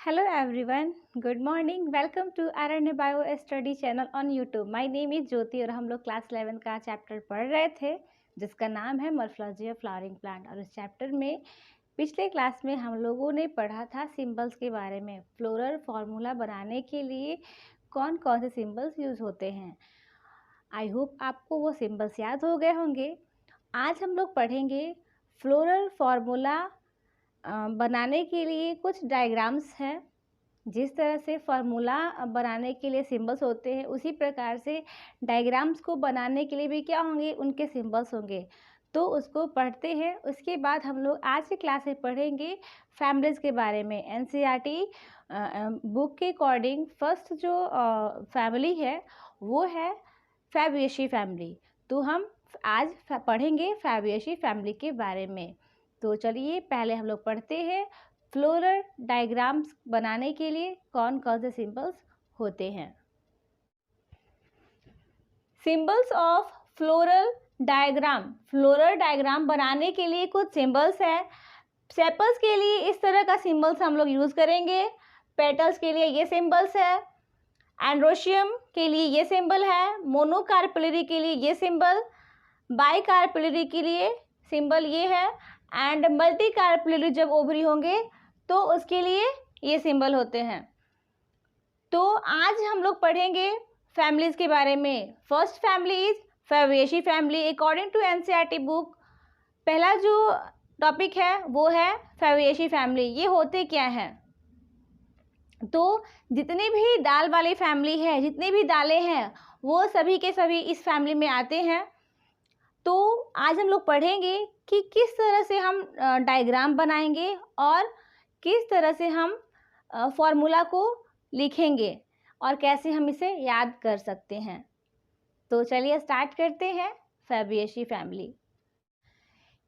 Hello everyone, good morning. Welcome to RNA Bio Study channel on YouTube. My name is Jyoti और हम लोग class 11 का chapter पढ़ रहे थे जिसका नाम है मॉर्फोलॉजी ऑफ फ्लावरिंग प्लांट। और इस चैप्टर में पिछले क्लास में हम लोगों ने पढ़ा था सिंबल्स के बारे में। फ्लोरल फार्मूला बनाने के लिए कौन कौन से सिंबल्स यूज़ होते हैं। आई होप आपको वो सिंबल्स याद हो गए होंगे। आज हम लोग पढ़ेंगे फ्लोरल फार्मूला बनाने के लिए कुछ डायग्राम्स हैं। जिस तरह से फार्मूला बनाने के लिए सिंबल्स होते हैं उसी प्रकार से डायग्राम्स को बनाने के लिए भी क्या होंगे, उनके सिंबल्स होंगे। तो उसको पढ़ते हैं। उसके बाद हम लोग आज की क्लास में पढ़ेंगे फैमिलीज़ के बारे में। एनसीईआरटी बुक के अकॉर्डिंग फर्स्ट जो फैमिली है वो है फैबिएसी फैमिली। तो हम आज पढ़ेंगे फैबिएसी फैमिली के बारे में। तो चलिए पहले हम लोग पढ़ते हैं फ्लोरल डायग्राम्स बनाने के लिए कौन कौन से सिंबल्स होते हैं। Symbols of floral diagram. Floral diagram बनाने के लिए कुछ सिंबल्स हैं। सेपल्स के लिए इस तरह का सिंबल्स हम लोग यूज़ करेंगे। पेटल्स के लिए ये सिंबल्स है। एंड्रोशियम के लिए ये सिंबल है। मोनोकार्पेलरी के लिए ये सिंबल। बाइकार्पेलरी के लिए सिंबल ये है। एंड मल्टीकार्पेलरी जब ओवरी होंगे तो उसके लिए ये सिंबल होते हैं। तो आज हम लोग पढ़ेंगे फैमिलीज़ के बारे में। First family is Fabaceae family according to NCERT book. पहला जो टॉपिक है वो है फैबिएसी फैमिली। ये होते क्या हैं? तो जितने भी दाल वाली फैमिली है, जितने भी दालें हैं वो सभी के सभी इस फैमिली में आते हैं। तो आज हम लोग पढ़ेंगे कि किस तरह से हम डायग्राम बनाएंगे और किस तरह से हम फॉर्मूला को लिखेंगे और कैसे हम इसे याद कर सकते हैं। तो चलिए स्टार्ट करते हैं फैबिएसी फैमिली।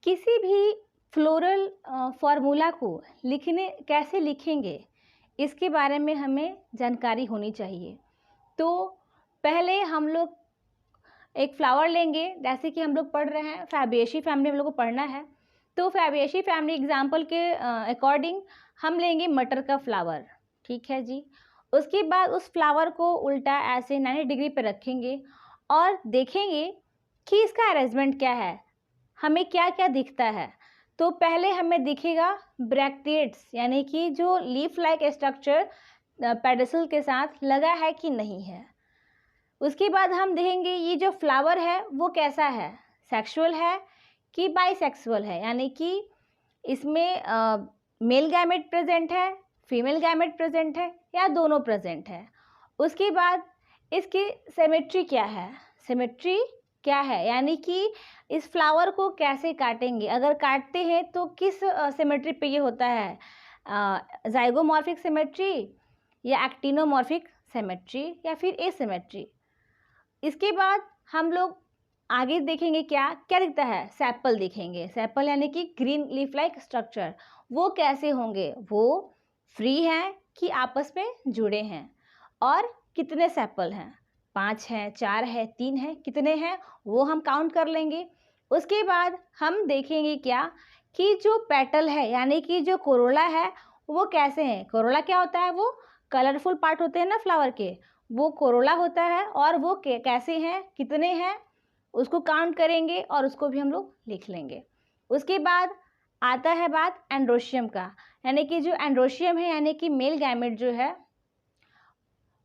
किसी भी फ्लोरल फॉर्मूला को कैसे लिखेंगे इसके बारे में हमें जानकारी होनी चाहिए। तो पहले हम लोग एक फ्लावर लेंगे, जैसे कि हम लोग पढ़ रहे हैं फैबिएसी फैमिली हम लोग को पढ़ना है। तो फैबिएसी फैमिली एग्जाम्पल के अकॉर्डिंग हम लेंगे मटर का फ्लावर, ठीक है जी। उसके बाद उस फ्लावर को उल्टा ऐसे 90 डिग्री पर रखेंगे और देखेंगे कि इसका अरेंजमेंट क्या है, हमें क्या क्या दिखता है। तो पहले हमें दिखेगा ब्रैक्टेट्स, यानी कि जो लीफ लाइक स्ट्रक्चर पेडिसल के साथ लगा है कि नहीं है। उसके बाद हम देखेंगे ये जो फ्लावर है वो कैसा है, सेक्सुअल है कि बाइसेक्सुअल है, यानी कि इसमें मेल गैमेट प्रेजेंट है, फीमेल गैमेट प्रेजेंट है या दोनों प्रेजेंट है। उसके बाद इसकी सिमेट्री क्या है, सिमेट्री क्या है, यानी कि इस फ्लावर को कैसे काटेंगे, अगर काटते हैं तो किस सिमेट्री पे ये होता है, जाइगोमॉर्फिक सिमेट्री या एक्टिनोमॉर्फिक सिमेट्री या फिर एसिमेट्री। इसके बाद हम लोग आगे देखेंगे क्या क्या दिखता है, सेपल दिखेंगे। सेपल यानी कि ग्रीन लीफ लाइक स्ट्रक्चर, वो कैसे होंगे, वो फ्री हैं कि आपस में जुड़े हैं और कितने सेपल हैं, 5 हैं, 4 है, 3 है, कितने हैं वो हम काउंट कर लेंगे। उसके बाद हम देखेंगे क्या कि जो पेटल है यानी कि जो कोरोला है वो कैसे हैं। कोरोला क्या होता है, वो कलरफुल पार्ट होते हैं ना फ्लावर के, वो कोरोला होता है और वो कैसे हैं, कितने हैं, उसको काउंट करेंगे और उसको भी हम लोग लिख लेंगे। उसके बाद आता है बात एंड्रोशियम का, यानी कि जो एंड्रोशियम है यानी कि मेल गैमेट जो है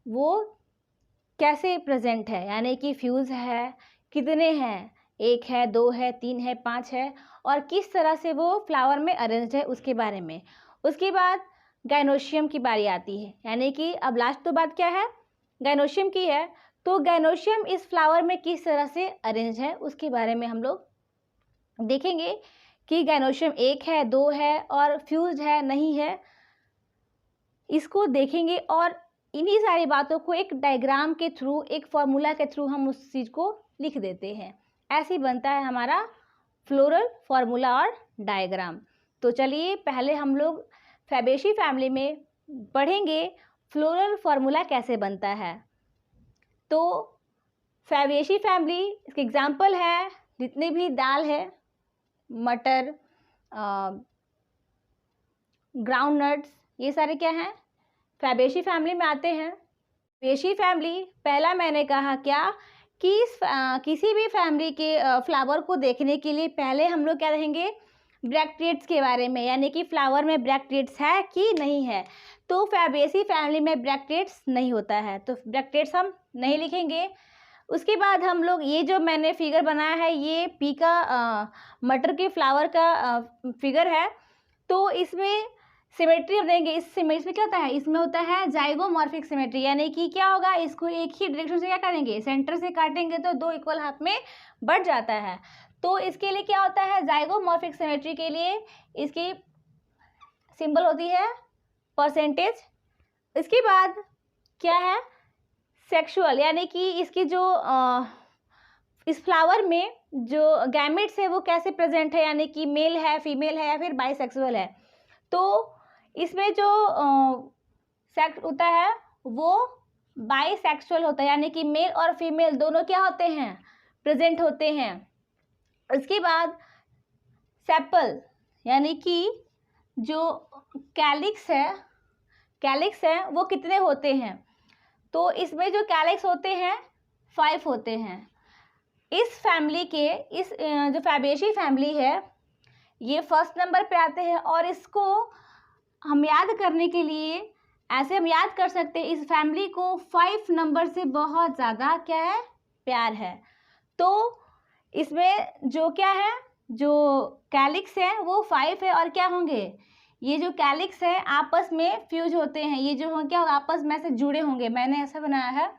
वो कैसे प्रेजेंट है, यानी कि फ्यूज़ है, कितने हैं, 1 है, 2 है, 3 है, 5 है और किस तरह से वो फ्लावर में अरेंज्ड है उसके बारे में। उसके बाद गाइनोशियम की बारी आती है, यानी कि अब लास्ट तो बात क्या है, गाइनोशियम की है। तो गाइनोशियम इस फ्लावर में किस तरह से अरेंज है उसके बारे में हम लोग देखेंगे कि गाइनोशियम 1 है, 2 है और फ्यूज्ड है नहीं है, इसको देखेंगे और इन्हीं सारी बातों को एक डायग्राम के थ्रू, एक फॉर्मूला के थ्रू हम उस चीज़ को लिख देते हैं। ऐसे बनता है हमारा फ्लोरल फार्मूला और डायग्राम। तो चलिए पहले हम लोग फैबिएसी फैमिली में पढ़ेंगे फ्लोरल फार्मूला कैसे बनता है। तो फैबिएसी फैमिली इसके एग्जाम्पल है जितने भी दाल है, मटर, ग्राउंड नट्स, ये सारे क्या हैं, फैबेशी फैमिली में आते हैं। फैबेशी फैमिली, पहला मैंने कहा क्या कि किसी भी फैमिली के फ्लावर को देखने के लिए पहले हम लोग क्या रहेंगे, ब्रैक्टेट्स के बारे में, यानी कि फ्लावर में ब्रैक्टेट्स है कि नहीं है। तो फैबेसी फैमिली में ब्रैक्टेट्स नहीं होता है, तो ब्रैक्टेट्स हम नहीं लिखेंगे। उसके बाद हम लोग ये जो मैंने फिगर बनाया है, ये पी का मटर के फ्लावर का फिगर है। तो इसमें सिमेट्री हम देंगे। इसमें क्या होता है, इसमें होता है जाइगोमॉर्फिक सिमेट्री, यानी कि क्या होगा, इसको एक ही डायरेक्शन से क्या करेंगे, सेंटर से काटेंगे तो दो इक्वल हाफ में बढ़ जाता है। तो इसके लिए क्या होता है, जाइगोमॉर्फिक सिमेट्री के लिए इसकी सिंबल होती है परसेंटेज। इसके बाद क्या है, सेक्सुअल, यानी कि इसकी जो इस फ्लावर में जो गैमेट्स है वो कैसे प्रेजेंट है, यानी कि मेल है, फीमेल है या फिर बाइसेक्सुअल है। तो इसमें जो सेक्स होता है वो बाइसेक्सुअल होता है, यानी कि मेल और फीमेल दोनों क्या होते हैं, प्रेजेंट होते हैं। इसके बाद सेपल, यानी कि जो कैलिक्स है वो कितने होते हैं। तो इसमें जो कैलिक्स होते हैं 5 होते हैं। इस फैमिली के जो फैबेशी फैमिली है ये फर्स्ट नंबर पे आते हैं, और इसको हम याद करने के लिए ऐसे हम याद कर सकते हैं, इस फैमिली को 5 नंबर से बहुत ज़्यादा क्या है, प्यार है। तो इसमें जो क्या है, जो कैलिक्स है वो 5 है, और क्या होंगे, ये जो कैलिक्स है आपस में फ्यूज होते हैं, ये जो क्या आपस में से जुड़े होंगे, मैंने ऐसा बनाया है।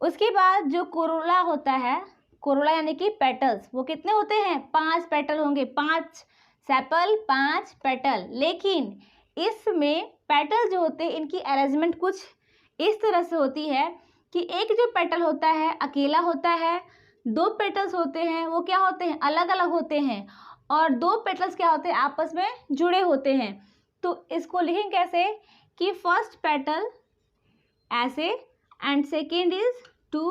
उसके बाद जो कोरोला होता है, कोरोला यानी कि पेटल्स, वो कितने होते हैं, 5 पेटल होंगे, 5 सेपल 5 पेटल। लेकिन इसमें पेटल जो होते हैं इनकी अरेंजमेंट कुछ इस तरह से होती है कि एक जो पेटल होता है अकेला होता है, 2 पेटल्स होते हैं वो क्या होते हैं, अलग अलग होते हैं, और 2 पेटल्स क्या होते हैं, आपस में जुड़े होते हैं। तो इसको लिखें कैसे कि फर्स्ट पेटल ऐसे एंड सेकेंड इज 2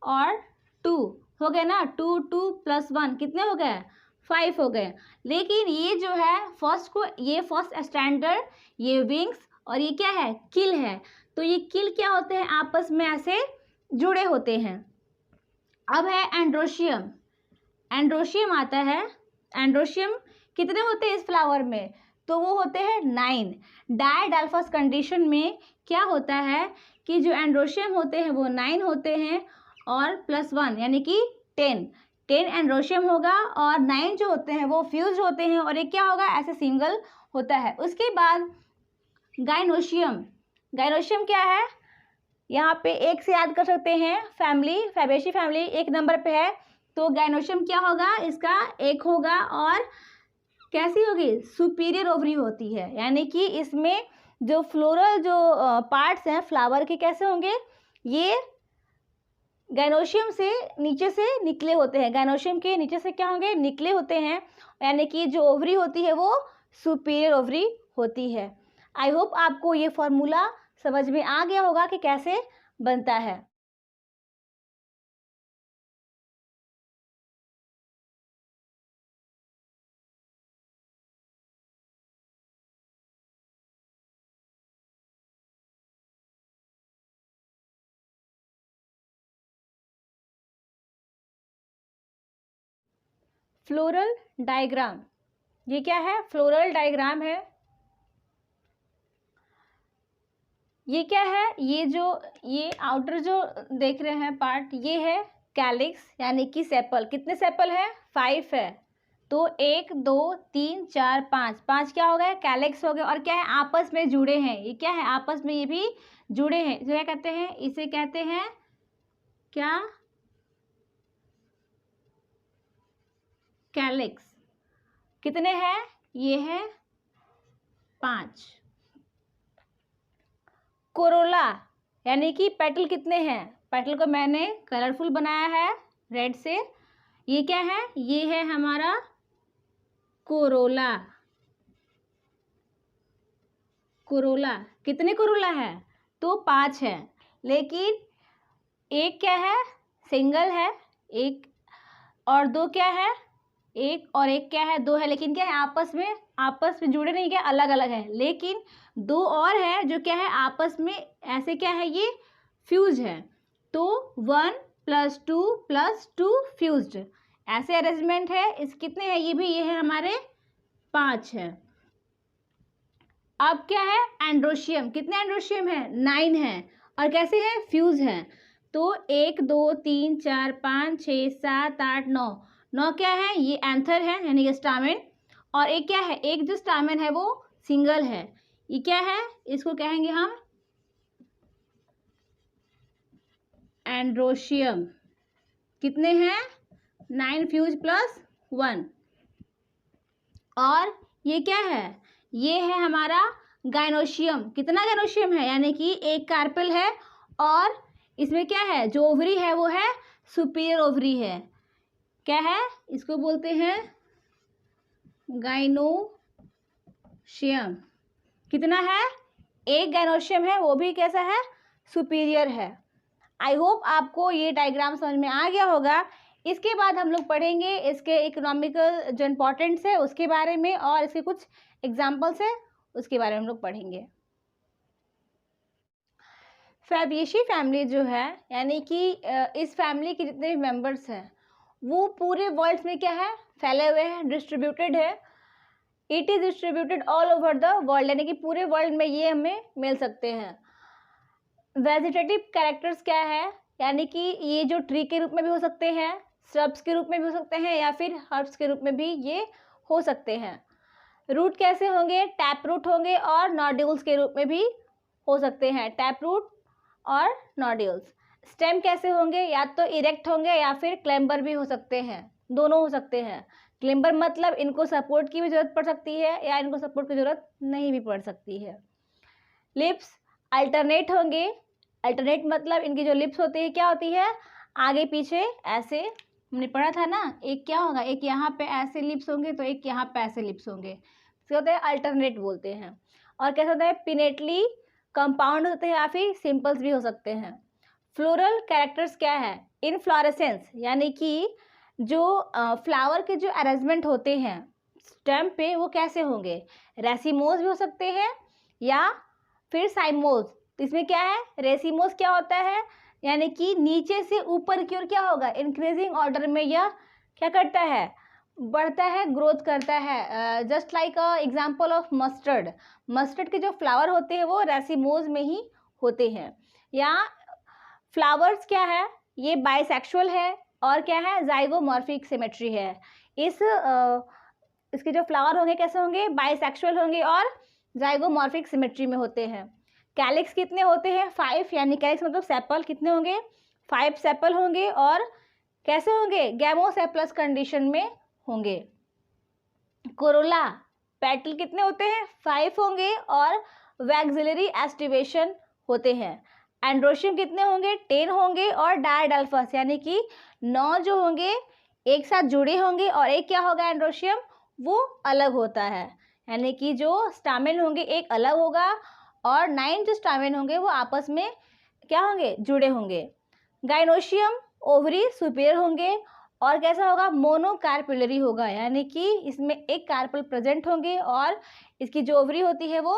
और 2 हो गए ना, 2 2 + 1 कितने हो गए, 5 हो गए। लेकिन ये जो है फर्स्ट को, ये फर्स्ट स्टैंडर्ड, ये विंग्स, और ये क्या है, किल है। तो ये किल क्या होते हैं, आपस में ऐसे जुड़े होते हैं। अब है एंड्रोशियम। एंड्रोशियम आता है। एंड्रोशियम कितने होते हैं इस फ्लावर में, तो वो होते हैं 9। डायडाल्फस कंडीशन में क्या होता है कि जो एंड्रोशियम होते हैं वो 9 होते हैं, और +1 यानी कि 10 एंड्रोशियम होगा, और 9 जो होते हैं वो फ्यूज होते हैं, और एक क्या होगा, ऐसे सिंगल होता है। उसके बाद गाइनोशियम। गाइनोशियम क्या है, यहाँ पे एक से याद कर सकते हैं, फैमिली फैबेशी फैमिली 1 नंबर पे है, तो गाइनोशियम क्या होगा, इसका 1 होगा, और कैसी होगी, सुपीरियर ओवरी होती है, यानी कि इसमें जो फ्लोरल जो पार्ट्स हैं फ्लावर के कैसे होंगे, ये गाइनोशियम से नीचे से निकले होते हैं, गाइनोशियम के नीचे से क्या होंगे, निकले होते हैं, यानी कि जो ओवरी होती है वो सुपीरियर ओवरी होती है। आई होप आपको ये फॉर्मूला समझ में आ गया होगा कि कैसे बनता है। फ्लोरल डायग्राम, ये क्या है, फ्लोरल डायग्राम है। ये क्या है, ये आउटर जो देख रहे हैं पार्ट, ये है कैलिक्स, यानी कि सेपल। कितने सेपल है, 5 है। तो 1 2 3 4 5 क्या हो गए, कैलिक्स हो गए, और क्या है, आपस में जुड़े हैं। ये क्या है, आपस में ये भी जुड़े हैं। इसे क्या कहते हैं, इसे कहते हैं क्या, कैलिक्स। कितने हैं, ये है 5। कोरोला यानी कि पेटल कितने हैं, पेटल को मैंने कलरफुल बनाया है रेड से। ये क्या है, ये है हमारा कोरोला। कोरोला कितने कोरोला है, तो 5 है। लेकिन एक क्या है, सिंगल है एक, और 2 क्या है, एक और एक क्या है, दो है, लेकिन क्या है आपस में जुड़े नहीं, क्या अलग अलग है, लेकिन दो और है जो क्या है आपस में ऐसे क्या है ये फ्यूज है। तो 1 + 2 फ्यूज्ड, ऐसे अरेंजमेंट है। इस कितने हैं, ये भी ये है हमारे 5 है। अब क्या है एंड्रोशियम, कितने एंड्रोशियम है 9 है, और कैसे है फ्यूज है। तो 1 2 3 4 5 6 7 8 9, 9 क्या है ये एंथर है यानी कि स्टामेन, और एक क्या है, एक जो स्टामेन है वो सिंगल है, ये क्या है इसको कहेंगे हम एंड्रोशियम। कितने हैं 9 फ्यूज +1। और ये क्या है, ये है हमारा गाइनोशियम। कितना गाइनोशियम है, यानी कि एक कार्पेल है, और इसमें क्या है जो ओवरी है वो है सुपीरियर ओवरी है, क्या है इसको बोलते हैं गाइनोशियम। कितना है, एक गाइनोशियम है, वो भी कैसा है सुपीरियर है। आई होप आपको ये डायग्राम समझ में आ गया होगा। इसके बाद हम लोग पढ़ेंगे इसके इकोनॉमिकल जो इम्पोर्टेंस है उसके बारे में, और इसके कुछ एग्जाम्पल्स है उसके बारे में हम लोग पढ़ेंगे। फैबियेशी फैमिली जो है, यानी कि इस फैमिली के जितने भी मेंबर्स हैं वो पूरे वर्ल्ड में क्या है फैले हुए हैं, डिस्ट्रीब्यूटेड है। It is distributed all over the world, यानी कि पूरे वर्ल्ड में ये हमें मिल सकते हैं। वेजिटेटिव कैरेक्टर्स क्या है, यानी कि ये जो ट्री के रूप में भी हो सकते हैं, श्रब्स के रूप में भी हो सकते हैं, या फिर हर्ब्स के रूप में भी ये हो सकते हैं। रूट कैसे होंगे, टैप रूट होंगे, और नोड्यूल्स के रूप में भी हो सकते हैं, टैप रूट और नोड्यूल्स। स्टेम कैसे होंगे, या तो इरेक्ट होंगे या फिर क्लेम्बर भी हो सकते हैं, दोनों हो सकते हैं। क्लेम्बर मतलब इनको सपोर्ट की भी ज़रूरत पड़ सकती है, या इनको सपोर्ट की ज़रूरत नहीं भी पड़ सकती है। लिप्स अल्टरनेट होंगे, अल्टरनेट मतलब इनकी जो लिप्स होती है क्या होती है आगे पीछे ऐसे, हमने पढ़ा था ना, एक क्या होगा, एक यहाँ पे ऐसे लिप्स होंगे तो एक यहाँ पे ऐसे लिप्स होंगे, इसको होता है अल्टरनेट बोलते हैं। और कैसा होता है पिनेटली कंपाउंड होते हैं, या फिर सिंपल्स भी हो सकते हैं। फ्लोरल कैरेक्टर्स क्या है, इनफ्लोरेसेंस, यानी कि जो फ्लावर के जो अरेंजमेंट होते हैं स्टेम पे वो कैसे होंगे, रेसिमोज भी हो सकते हैं या फिर साइमोज। तो इसमें क्या है रेसिमोस क्या होता है, यानी कि नीचे से ऊपर की ओर क्या होगा इंक्रीजिंग ऑर्डर में यह क्या करता है बढ़ता है, ग्रोथ करता है। Just like a example of mustard, mustard के जो फ्लावर होते हैं वो रेसिमोज में ही होते हैं। या फ्लावर्स क्या है ये बाइसेक्सुअल है, और क्या है जाइगोमॉर्फिक सिमेट्री है। इसके जो फ्लावर होंगे कैसे होंगे बाइसेक्सुअल होंगे और जाइगोमॉर्फिक सिमेट्री में होते हैं। कैलिक्स कितने होते हैं 5, यानी कैलिक्स मतलब सेपल कितने होंगे 5 सेपल होंगे, और कैसे होंगे गैमोसेपलस कंडीशन में होंगे। कोरोला पेटल कितने होते हैं 5 होंगे, और वैक्सिलरी एस्टिवेशन होते हैं। एंड्रोशियम कितने होंगे 10 होंगे, और डायडल्फस यानी कि 9 जो होंगे एक साथ जुड़े होंगे, और एक क्या होगा एंड्रोशियम वो अलग होता है, यानी कि जो स्टामेन होंगे एक अलग होगा, और 9 जो स्टामेन होंगे वो आपस में क्या होंगे जुड़े होंगे। गाइनोशियम ओवरी सुपीरियर होंगे, और कैसा होगा मोनोकार्पुलरी होगा, यानी कि इसमें एक कार्पल प्रेजेंट होंगे, और इसकी जो ओवरी होती है वो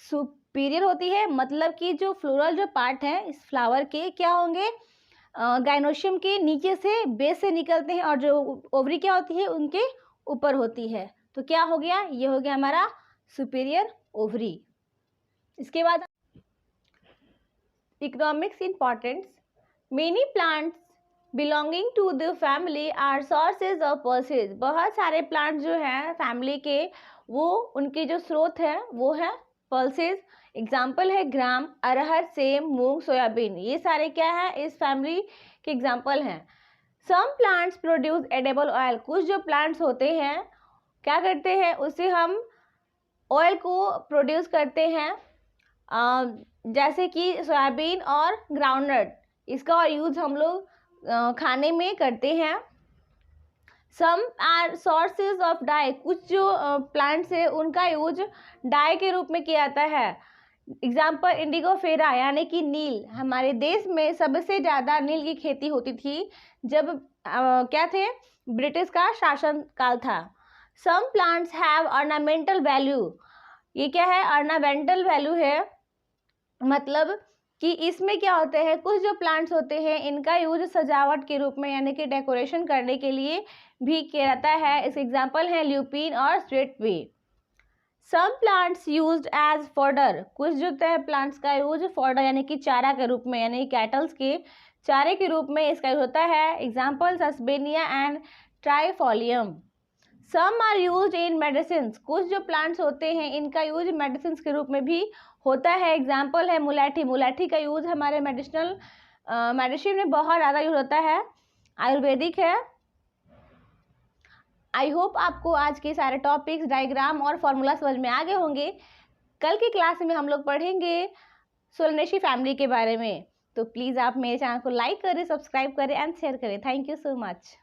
सुपीरियर होती है। मतलब कि जो फ्लोरल जो पार्ट है इस फ्लावर के क्या होंगे गाइनोशियम के नीचे से बेस से निकलते हैं, और जो ओवरी क्या होती है उनके ऊपर होती है। तो क्या हो गया ये हो गया हमारा सुपीरियर ओवरी। इसके बाद economics importance, many plants belonging to the family are sources of pulses. बहुत सारे प्लांट्स जो हैं फैमिली के वो उनके जो स्रोत हैं वो है पल्सेज। एग्जाम्पल है ग्राम, अरहर, सेम, मूंग, सोयाबीन, ये सारे क्या है इस फैमिली के एग्जाम्पल हैं। Some plants produce edible oil, कुछ जो प्लांट्स होते हैं क्या करते हैं उससे हम ऑयल को प्रोड्यूस करते हैं, जैसे कि सोयाबीन और ग्राउंडनट, इसका और यूज़ हम लोग खाने में करते हैं। Some are sources of dye, कुछ जो प्लांट्स है उनका यूज डाई के रूप में किया जाता है। एग्जाम्पल इंडिगोफेरा यानी कि नील, हमारे देश में सबसे ज़्यादा नील की खेती होती थी जब क्या थे ब्रिटिश का शासन काल था। Some plants have ornamental value, ये क्या है, ऑर्नामेंटल वैल्यू है, मतलब कि इसमें क्या होते हैं, कुछ जो प्लांट्स होते हैं इनका यूज सजावट के रूप में यानी कि डेकोरेशन करने के लिए भी किया जाता है। इस एग्जांपल है ल्यूपिन और sweet pea. Some plants used as fodder, कुछ जो है प्लांट्स का यूज फॉडर यानी कि चारा के रूप में यानी कैटल्स के चारे के रूप में इसका यूज होता है। Example Sesbania and Trifolium. Some are use in medicine, कुछ जो प्लांट्स होते हैं इनका यूज मेडिसिन के रूप में भी होता है। एग्जाम्पल है मुलाठी, मुलाठी का यूज हमारे मेडिसिन में बहुत ज़्यादा यूज होता है, आयुर्वेदिक है। आई होप आपको आज के सारे टॉपिक्स, डायग्राम और फॉर्मूला समझ में आ गए होंगे। कल की क्लास में हम लोग पढ़ेंगे सोलनेसी फैमिली के बारे में। तो प्लीज़ आप मेरे चैनल को लाइक करें, सब्सक्राइब करें एंड शेयर करें। Thank you so much.